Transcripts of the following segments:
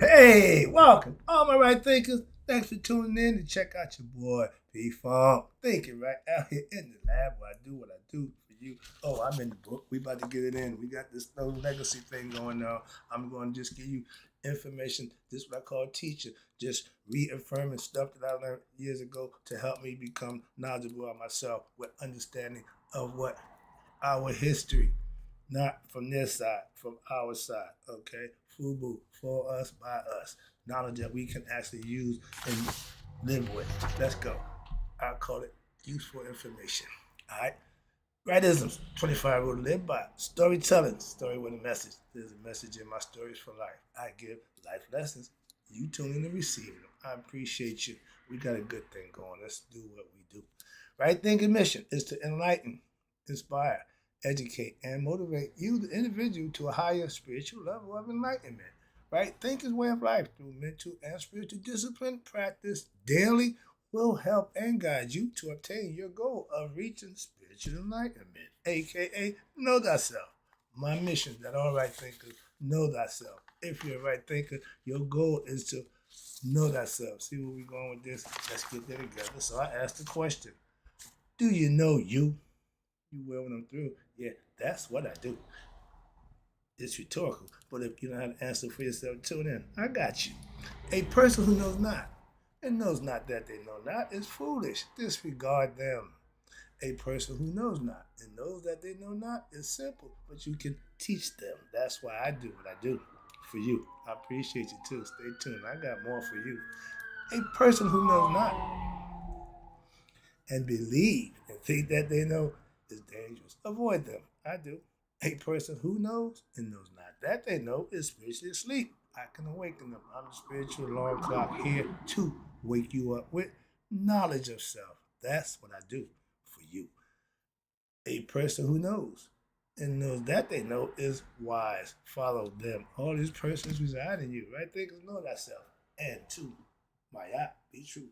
Hey, welcome, all my right thinkers. Thanks for tuning in to check out your boy P Funk. Thinking right out here in the lab where I do what I do for you. Oh, I'm in the book. We about to get it in. We got this no legacy thing going on. I'm going to just give you information. This is what I call teaching. Just reaffirming stuff that I learned years ago to help me become knowledgeable on myself with understanding of what our history, not from their side, from our side. Okay, FUBU, for us, by us. Knowledge that we can actually use and live with. Let's go. I call it useful information. All right. Rightisms, 25 rule to live by. Storytelling, story with a message. There's a message in my stories for life. I give life lessons. You tune in and receive them. I appreciate you. We got a good thing going. Let's do what we do. Right thinking mission is to enlighten, inspire, educate, and motivate you, the individual, to a higher spiritual level of enlightenment. Right thinking's way of life through mental and spiritual discipline practice daily will help and guide you to obtain your goal of reaching spiritual enlightenment, aka know thyself. My mission is that all right thinkers know thyself. If you're a right thinker, your goal is to know thyself. See where we're going with this? Let's get there together. So I asked the question, do you know you? You will when I'm through. Yeah, that's what I do. It's rhetorical. But if you don't have an answer for yourself, tune in. I got you. A person who knows not and knows not that they know not is foolish. Disregard them. A person who knows not and knows that they know not is simple, but you can teach them. That's why I do what I do for you. I appreciate you too. Stay tuned. I got more for you. A person who knows not and believe and think that they know is dangerous. Avoid them. I do. A person who knows and knows not that they know is spiritually asleep. I can awaken them. I'm the spiritual alarm clock here to wake you up with knowledge of self. That's what I do for you. A person who knows and knows that they know is wise. Follow them. All these persons reside in you, right? Thinkers know that self. And two, Maya, be true.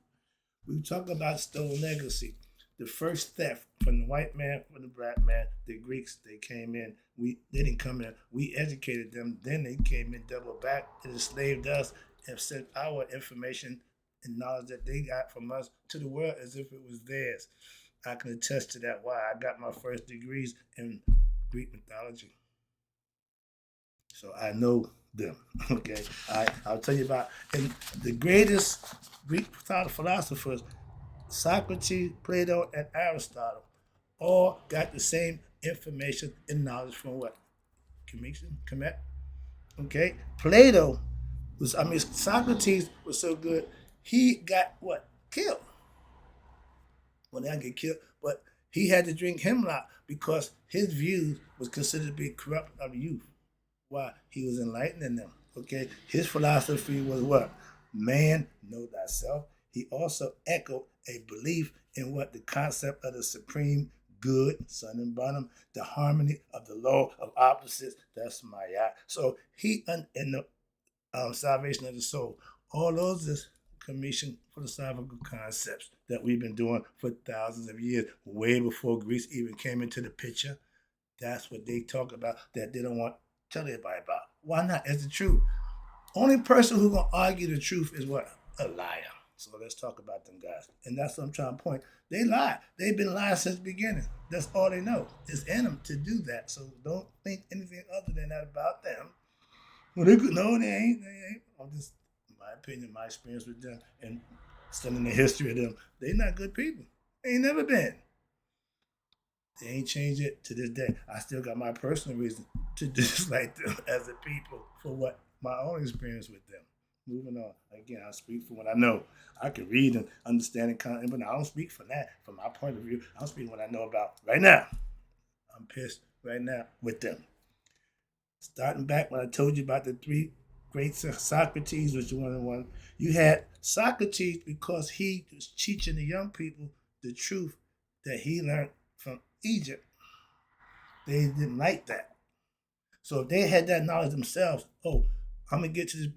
We talk about stolen legacy. The first theft from the white man, from the black man, the Greeks, they came in. They didn't come in. We educated them. Then they came in double back and enslaved us and sent our information and knowledge that they got from us to the world as if it was theirs. I can attest to that. Why? I got my first degrees in Greek mythology. So I know them. Okay. I'll tell you about and the greatest Greek philosophers, Socrates, Plato, and Aristotle, all got the same information and knowledge from what? Kemet? Okay. Plato Socrates was so good, he got what? Killed. Well, they didn't get killed, but he had to drink hemlock because his views was considered to be corrupt of youth. Why? He was enlightening them. Okay, his philosophy was what? Man, know thyself. He also echoed a belief in what the concept of the supreme good, sun and bottom, the harmony of the law of opposites. That's Maya. So he in the salvation of the soul. All those is Commission philosophical concepts that we've been doing for thousands of years, way before Greece even came into the picture. That's what they talk about that they don't want to tell everybody about. Why not? It's the truth. Only person who's gonna argue the truth is what? A liar. So let's talk about them guys. And that's what I'm trying to point. They lie. They've been lying since the beginning. That's all they know. It's in them to do that. So don't think anything other than that about them. Well, they could, no, they ain't. They ain't. I'm just, in my opinion, my experience with them and studying the history of them, they not good people. They ain't never been. They ain't changed it to this day. I still got my personal reason to dislike them as a people for what my own experience with them. Moving on. Again, I speak for what I know. I can read and understand and content, but I don't speak from that. From my point of view, I'm speaking what I know about right now. I'm pissed right now with them. Starting back when I told you about the three great Socrates, which was one of the one, you had Socrates because he was teaching the young people the truth that he learned from Egypt. They didn't like that. So if they had that knowledge themselves, oh, I'm gonna get to this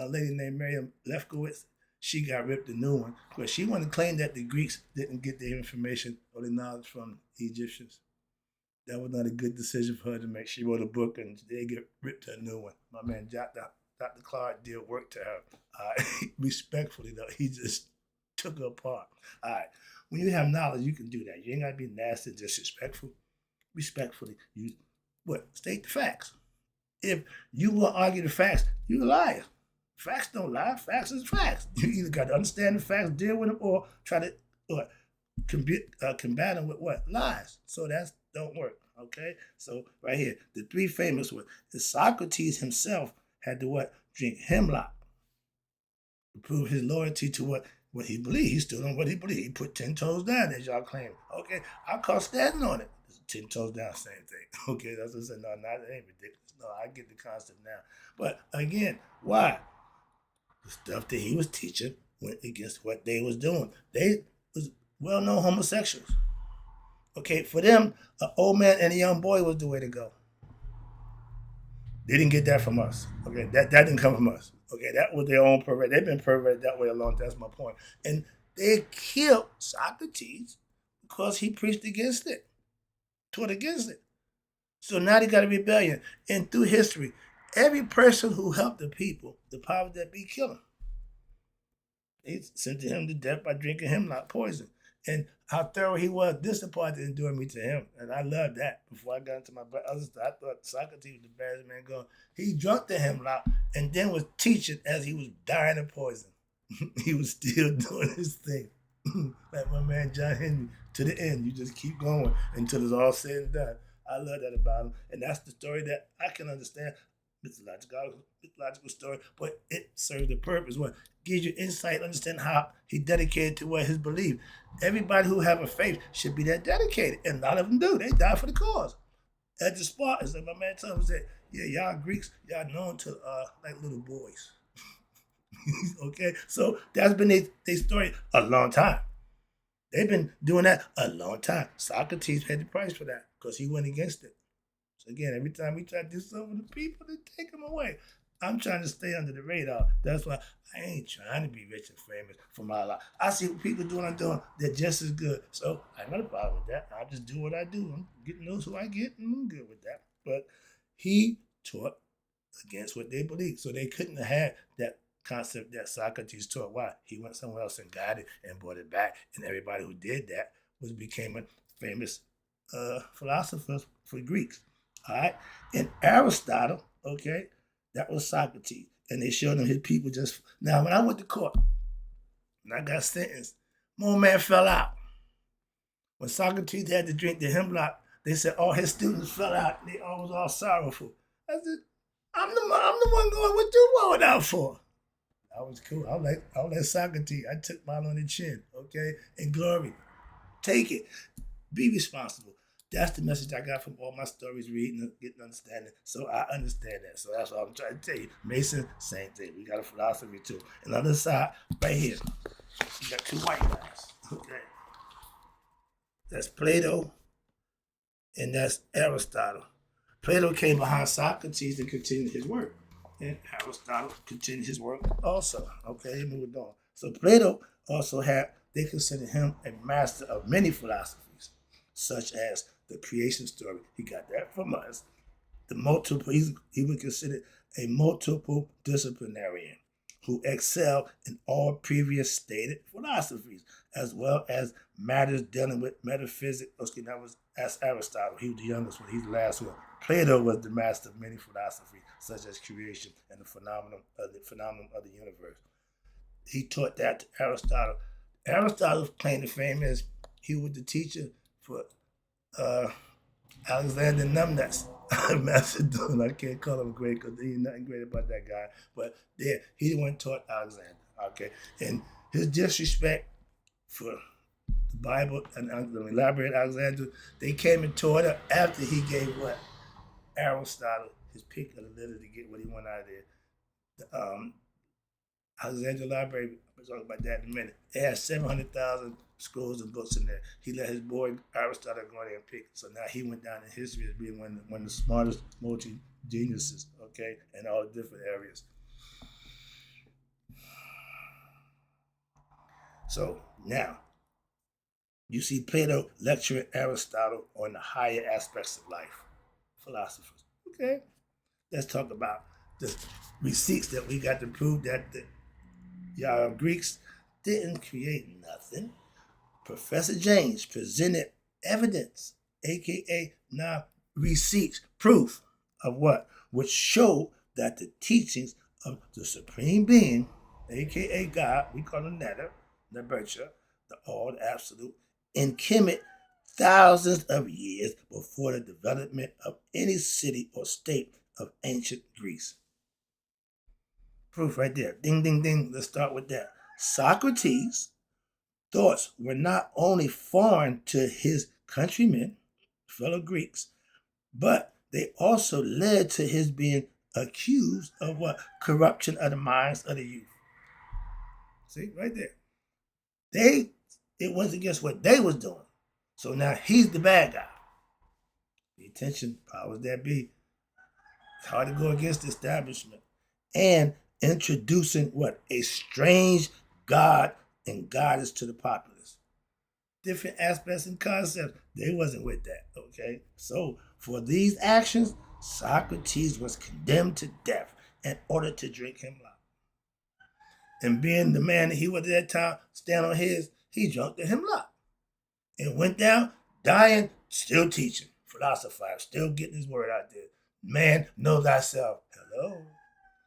lady named Miriam Lefkowitz. She got ripped a new one because she wanted to claim that the Greeks didn't get their information or the knowledge from the Egyptians. That was not a good decision for her to make. She wrote a book and they get ripped to a new one. My man Jota Dr. Clark did work to her. Respectfully, though, he just took her apart. All right. When you have knowledge, you can do that. You ain't got to be nasty, disrespectful. Respectfully, you state the facts. If you will argue the facts, you're a liar. Facts don't lie. Facts is facts. You either got to understand the facts, deal with them, or try to combat them with what? Lies. So that don't work. Okay? So right here, the three famous ones. Socrates himself had to what? Drink hemlock to prove his loyalty to what he believed. He stood on what he believed. He put 10 toes down, as y'all claim. Okay, I call standing on it. 10 toes down, same thing. Okay, that's what I said. No, not it ain't ridiculous. No, I get the concept now. But again, why? The stuff that he was teaching went against what they was doing. They was well-known homosexuals. Okay, for them, an old man and a young boy was the way to go. They didn't get that from us. Okay, that didn't come from us. Okay, that was their own pervert. They've been perverted that way a long time. That's my point. And they killed Socrates because he preached against it, taught against it. So now they got a rebellion. And through history, every person who helped the people, the powers that be, kill him. They sent him to death by drinking hemlock poison. And how thorough he was, this part didn't do me to him. And I loved that. Before I got into my other stuff, I thought Socrates was the baddest man going. He drunk the hemlock and then was teaching as he was dying of poison. He was still doing his thing. Like my man John Henry, to the end. You just keep going until it's all said and done. I love that about him. And that's the story that I can understand. Mythological story, but it serves the purpose. What gives you insight, understand how he dedicated to what his belief. Everybody who have a faith should be that dedicated, and a lot of them do. They die for the cause. At the Spartans, like my man told me, said, "Yeah, y'all Greeks, y'all known to like little boys." Okay, so that's been their story a long time. They've been doing that a long time. Socrates paid the price for that because he went against it. So again, every time we try to do something with the people, they take them away. I'm trying to stay under the radar. That's why I ain't trying to be rich and famous for my life. I see what people doing, I'm doing, they're just as good. So I ain't got a problem with that. I just do what I do. I'm getting those who I get, and I'm good with that. But he taught against what they believed. So they couldn't have had that concept that Socrates taught. Why? He went somewhere else and got it and brought it back. And everybody who did that became a famous philosopher for Greeks. All right. And Aristotle, okay, that was Socrates. And they showed him his people just. Now, when I went to court and I got sentenced, my old man fell out. When Socrates had to drink the hemlock, they said all his students fell out. They all was all sorrowful. I said, I'm the one going, what you going out for? That was cool. I was like Socrates. I took mine on the chin, okay? And glory. Take it. Be responsible. That's the message I got from all my stories, reading and getting understanding. So I understand that. So that's what I'm trying to tell you. Mason, same thing. We got a philosophy too. And on the other side, right here, you got two white guys. Okay. That's Plato and that's Aristotle. Plato came behind Socrates and continued his work. And Aristotle continued his work also. Okay, he moved on. So Plato also they considered him a master of many philosophies, such as the creation story. He got that from us. He was considered a multiple disciplinarian who excelled in all previous stated philosophies, as well as matters dealing with metaphysics. Okay, that's Aristotle. He was the youngest one. He's the last one. Plato was the master of many philosophies, such as creation and the phenomenon of the universe. He taught that to Aristotle. Aristotle's claim to fame is he was the teacher for Alexander Numbnuts. Macedon. I can't call him great because there's nothing great about that guy. But yeah, he the one taught Alexander. Okay, and his disrespect for the Bible and the elaborate Alexander, they came and taught her after he gave what Aristotle his pick of the litter to get what he wanted out of there. The Alexandria Library, we'll talk about that in a minute. It has 700,000 scrolls and books in there. He let his boy Aristotle go there and pick. So now he went down in history as being one of the smartest multi-geniuses, okay, in all different areas. So now, you see Plato lecturing Aristotle on the higher aspects of life, philosophers. Okay, let's talk about the receipts that we got to prove that the y'all Greeks didn't create nothing. Professor James presented evidence, aka now receipts, proof of what? Which show that the teachings of the Supreme Being, aka God, we call him Netta, Nebercha, the all absolute, in Kemet thousands of years before the development of any city or state of ancient Greece. Proof right there. Ding, ding, ding. Let's start with that. Socrates' thoughts were not only foreign to his countrymen, fellow Greeks, but they also led to his being accused of what? Corruption of the minds of the youth. See, right there. It went against what they was doing. So now he's the bad guy. The attention, powers that be. It's hard to go against the establishment. And introducing what? A strange God and goddess to the populace. Different aspects and concepts. They wasn't with that, okay? So for these actions, Socrates was condemned to death and ordered to drink hemlock. And being the man that he was at that time, stand on his, he drank the hemlock. And went down, dying, still teaching, philosophizing, still getting his word out there. Man, know thyself. Hello.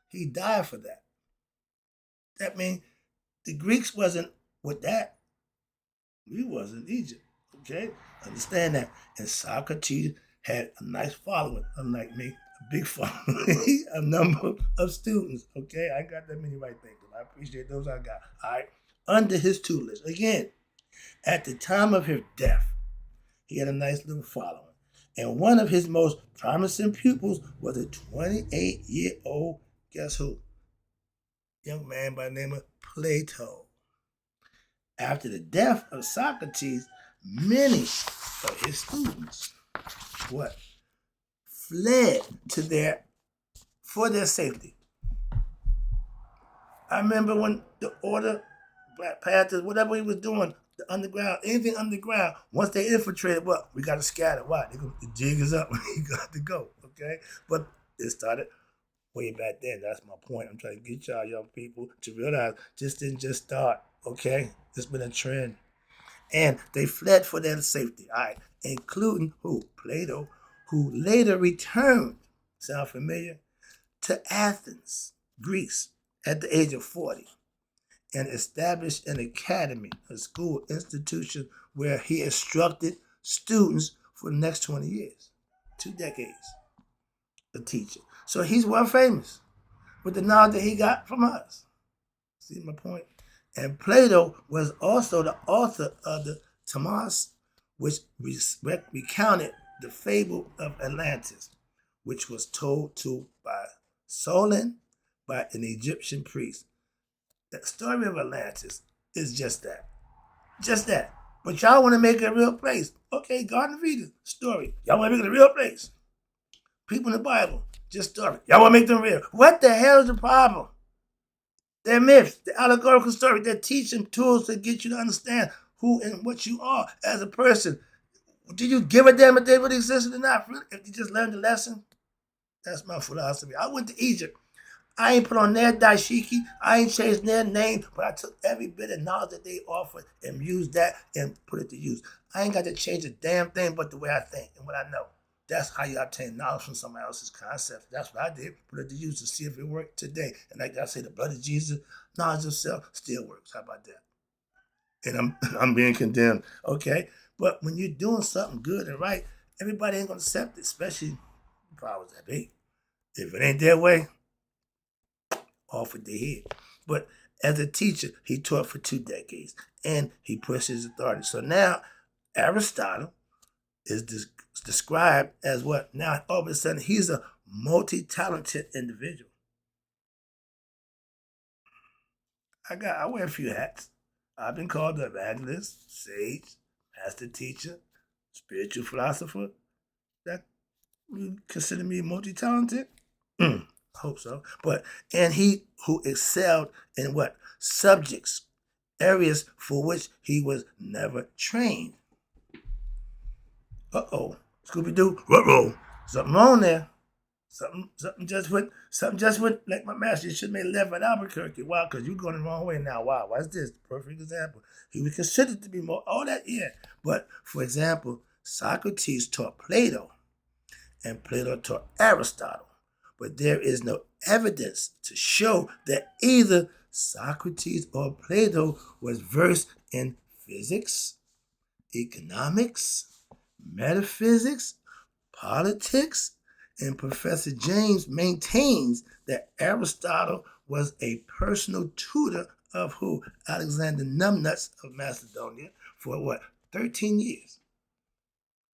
He died for that. That means the Greeks wasn't with that. We wasn't Egypt. Okay? Understand that. And Socrates had a nice following, unlike me, a big following, a number of students. Okay? I got that many right thinkers. I appreciate those I got. All right? Under his tutelage. Again, at the time of his death, he had a nice little following. And one of his most promising pupils was a 28-year-old, guess who? Young man by the name of Plato. After the death of Socrates, many of his students, what? Fled for their safety. I remember when the order, Black Panthers, whatever he was doing, the underground, anything underground, once they infiltrated, what? We got to scatter. Why? The jig is up. We got to go, okay? But it started way back then. That's my point. I'm trying to get y'all young people to realize this didn't just start, okay? It's been a trend. And they fled for their safety, all right? Including who? Plato, who later returned, sound familiar? To Athens, Greece, at the age of 40. And established an academy, a school institution where he instructed students for the next 20 years, 2 decades, a teacher. So he's well famous with the knowledge that he got from us. See my point? And Plato was also the author of the Timaeus, which recounted the fable of Atlantis, which was told to by Solon by an Egyptian priest. The story of Atlantis is just that. Just that. But y'all want to make it a real place. Okay, Garden of Eden, story. Y'all want to make it a real place. People in the Bible, just story. Y'all want to make them real. What the hell is the problem? They're myths, the allegorical story. They're teaching tools to get you to understand who and what you are as a person. Do you give a damn if they really existed or not? If you just learned the lesson? That's my philosophy. I went to Egypt. I ain't put on their dashiki. I ain't changed their name, but I took every bit of knowledge that they offered and used that and put it to use. I ain't got to change a damn thing but the way I think and what I know. That's how you obtain knowledge from somebody else's concepts. That's what I did. Put it to use to see if it worked today. And like I say, the blood of Jesus, knowledge of self, still works. How about that? And I'm being condemned. Okay? But when you're doing something good and right, everybody ain't going to accept it, especially the powers that be. If it ain't their way, off with their head. But as a teacher, he taught for 2 decades, and he pushed his authority. So now Aristotle is described as what? Now all of a sudden he's a multi-talented individual. I wear a few hats. I've been called an evangelist, sage, master teacher, spiritual philosopher. That you consider me multi-talented? I hope so. And he who excelled in what? Subjects, areas for which he was never trained. Uh-oh. Scooby-Doo, ruh-roh. Something wrong there. Something just went like my master. You should make left at Albuquerque. Why? Because you're going the wrong way now. Why? What's this? Perfect example. He was considered to be more all that, yeah. But for example, Socrates taught Plato and Plato taught Aristotle. But there is no evidence to show that either Socrates or Plato was versed in physics, economics, metaphysics, politics, and Professor James maintains that Aristotle was a personal tutor of who? Alexander Numbnuts of Macedonia for what? 13 years.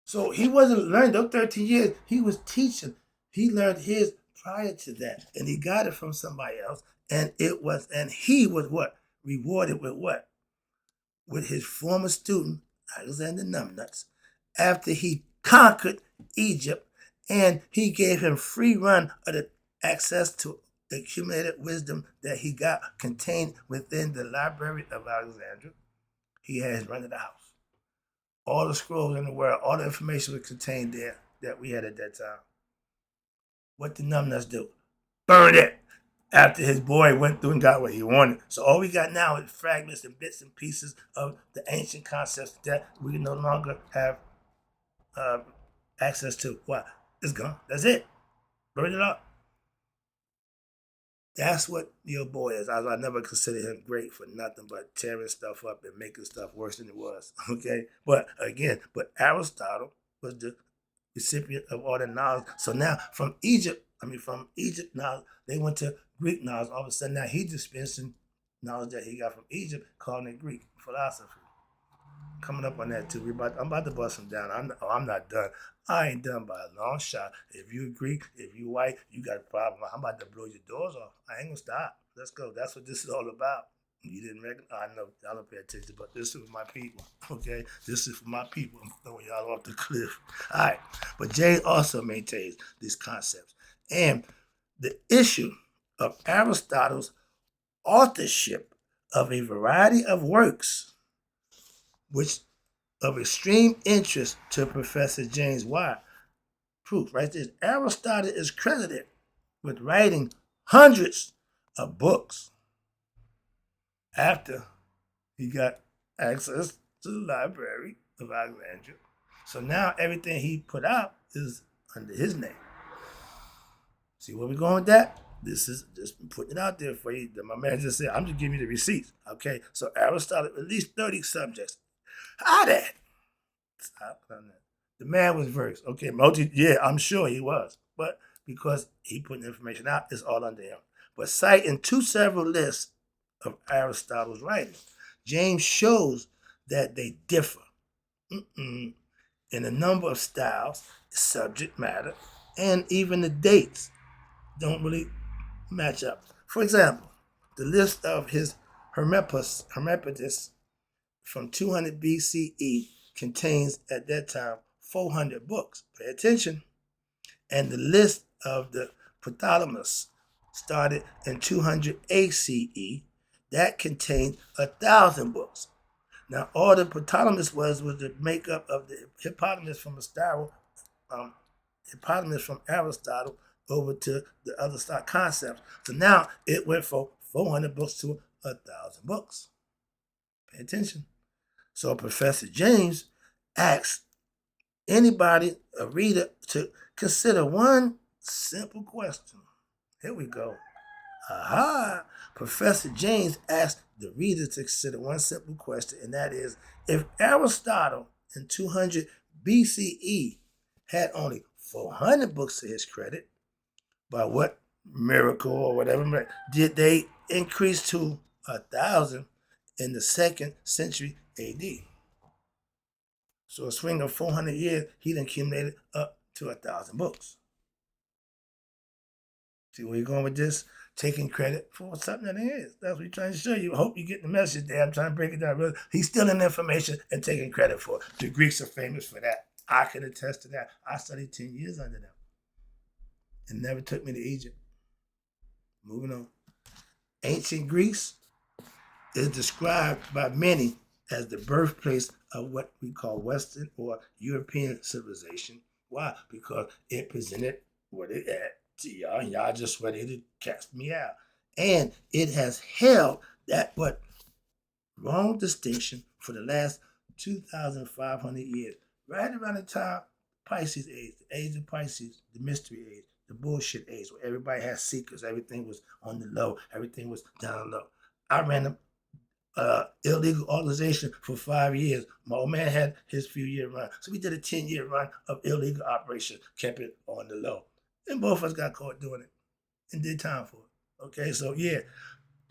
So he wasn't learning those 13 years. He was teaching. He learned his prior to that. And he got it from somebody else. And he was what? Rewarded with what? With his former student, Alexander Numbnuts, after he conquered Egypt, and he gave him free run of the access to the accumulated wisdom that he got contained within the library of Alexandria. He had his run of the house. All the scrolls in the world, all the information was contained there that we had at that time. What did Numbnuts do? Burned it after his boy went through and got what he wanted. So all we got now is fragments and bits and pieces of the ancient concepts that we no longer have access to. What? It's gone. That's it. Burn it up. That's what your boy is. I never considered him great for nothing but tearing stuff up and making stuff worse than it was. Okay? But again, Aristotle was the recipient of all the knowledge. So now from Egypt now they went to Greek knowledge. All of a sudden now he's dispensing knowledge that he got from Egypt, calling it Greek philosophy. Coming up on that too. I'm about to bust him down. I'm not done. I ain't done by a long shot. If you Greek, if you white, you got a problem. I'm about to blow your doors off. I ain't gonna stop. Let's go. That's what this is all about. You didn't recognize. I know y'all don't pay attention, but this is for my people. Okay, this is for my people. I'm throwing y'all off the cliff. All right, but Jay also maintains these concepts and the issue of Aristotle's authorship of a variety of works which of extreme interest to Professor James. Why? Proof right there. Aristotle is credited with writing hundreds of books after he got access to the library of Alexandria. So now everything he put out is under his name. See where we're going with that? This is just putting it out there for you. My man just said, I'm just giving you the receipts. Okay, so Aristotle, at least 30 subjects. How that? Stop on that. The man was versed. Okay, yeah, I'm sure he was. But because he put information out, it's all under him. But citing two several lists of Aristotle's writings, James shows that they differ in the number of styles, subject matter, and even the dates don't really match up. For example, the list of his Hermepides from 200 BCE contains at that time 400 books. Pay attention. And the list of the Ptolemies started in 200 ACE. That contained 1,000 books. Now, all the Ptolemies was the makeup of the hippopotamus from Aristotle over to the other stock concepts. So now it went from 400 books to 1,000 books. Pay attention. So Professor James asks anybody, a reader, to consider one simple question. Here we go. Aha! Professor James asked the reader to consider one simple question, and that is, if Aristotle in 200 BCE had only 400 books to his credit, by what miracle or whatever did they increase to 1,000 in the 2nd century AD? So a swing of 400 years, he then accumulated up to 1,000 books. See where you're going with this? Taking credit for something that he is. That's what he's trying to show you. I hope you get the message there. I'm trying to break it down. He's stealing information and taking credit for it. The Greeks are famous for that. I can attest to that. I studied 10 years under them. It never took me to Egypt. Moving on. Ancient Greece is described by many as the birthplace of what we call Western or European civilization. Why? Because it presented what it had. to y'all, and y'all just ready to cast me out. And it has held that what wrong distinction for the last 2,500 years. Right around the time Pisces age, the age of Pisces, the mystery age, the bullshit age, where everybody has secrets, everything was on the low, everything was down low. I ran a illegal organization for 5 years. My old man had his few-year run. So we did a 10-year run of illegal operation, kept it on the low. And both of us got caught doing it and did time for it. Okay, so yeah,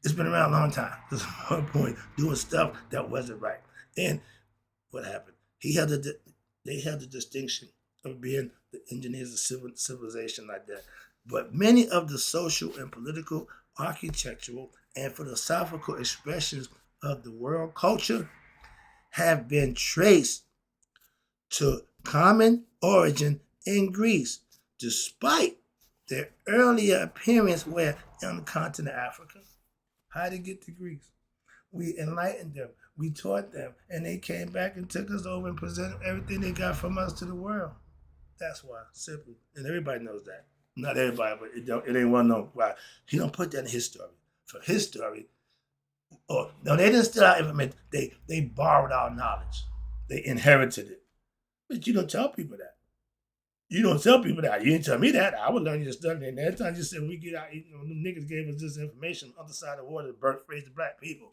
it's been around a long time. There's one point doing stuff that wasn't right. And what happened? They held the distinction of being the engineers of civilization like that. But many of the social and political, architectural, and philosophical expressions of the world culture have been traced to common origin in Greece, despite their earlier appearance where on the continent of Africa. How did they get to Greece? We enlightened them. We taught them. And they came back and took us over and presented everything they got from us to the world. That's why. Simple. And everybody knows that. Not everybody, but it ain't well known why. He don't put that in his story. For his story, no, they didn't steal our information. They borrowed our knowledge. They inherited it. But you don't tell people that. You don't tell people that. You didn't tell me that. I would learn you to study. And every time you said we get out, them niggas gave us this information on the other side of the water, burnt phrase to black people.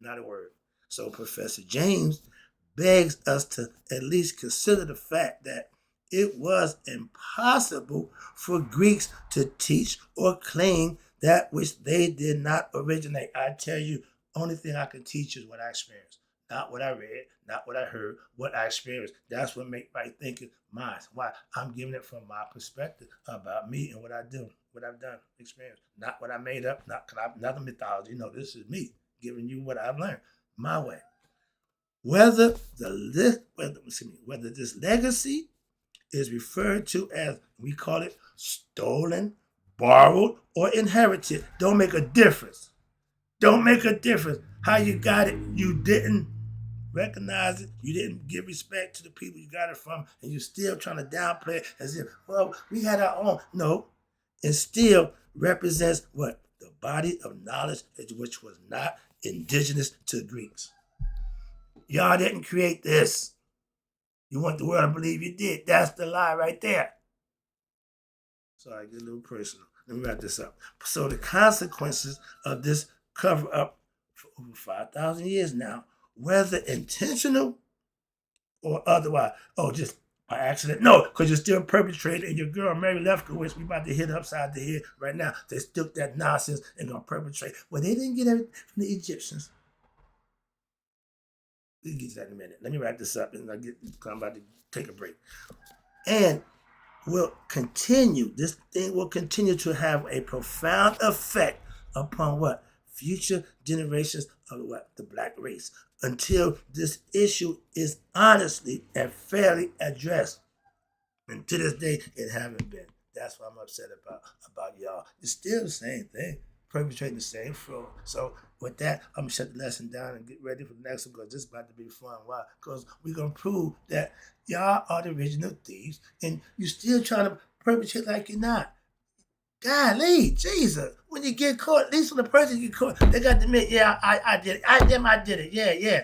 Not a word. So Professor James begs us to at least consider the fact that it was impossible for Greeks to teach or claim that which they did not originate. I tell you, only thing I can teach is what I experienced. Not what I read, not what I heard, what I experienced. That's what makes my thinking mine. Why? I'm giving it from my perspective about me and what I do, what I've done, experienced. Not what I made up, not another mythology. No, this is me giving you what I've learned, my way. Whether this legacy is referred to as, we call it stolen, borrowed, or inherited, don't make a difference. Don't make a difference. How you got it, you didn't recognize it, you didn't give respect to the people you got it from, and you're still trying to downplay it as if, well, we had our own. No, it still represents what? The body of knowledge which was not indigenous to Greeks. Y'all didn't create this. You want the world to believe you did. That's the lie right there. Sorry, I get a little personal. Let me wrap this up. So the consequences of this cover up for over 5,000 years now, whether intentional or otherwise. Oh, just by accident? No, because you're still perpetrating, and your girl Mary Lefkowitz, we about to hit upside the head right now. They still that nonsense and gonna perpetrate. Well, they didn't get everything from the Egyptians. We'll get to that in a minute. Let me wrap this up, and I'm about to take a break. And this thing will continue to have a profound effect upon what? Future generations of what? The black race. Until this issue is honestly and fairly addressed. And to this day, it haven't been. That's what I'm upset about y'all. It's still the same thing, perpetrating the same fraud. So with that, I'm gonna shut the lesson down and get ready for the next one, because this is about to be fun. Why? Because we're gonna prove that y'all are the original thieves, and you still trying to perpetrate like you're not. Golly, Jesus. When you get caught, at least when the person get caught, they got to admit, yeah, I did it. I did it. Yeah.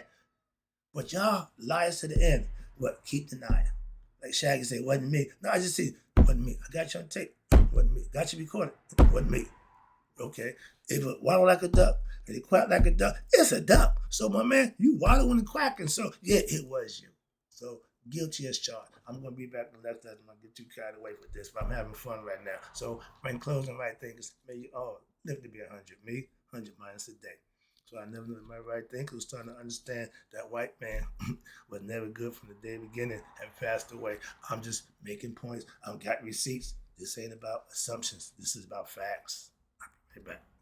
But y'all liars to the end. What? Keep denying. Like Shaggy said, wasn't me. No, I just see, wasn't me. I got you on tape. Wasn't me. Got you recorded. Wasn't me. Okay. If it waddle like a duck and it quack like a duck, it's a duck. So my man, you waddling and quacking. So yeah, it was you. So guilty as charged. I'm going to be back in the next lesson. I'm going to get too carried away with this, but I'm having fun right now. So in closing, right things, may you all live to be 100. Me, 100 minus a day. So I never did my right thing, because I was starting to understand that white man was never good from the day beginning and passed away. I'm just making points. I've got receipts. This ain't about assumptions. This is about facts. I'll be right back.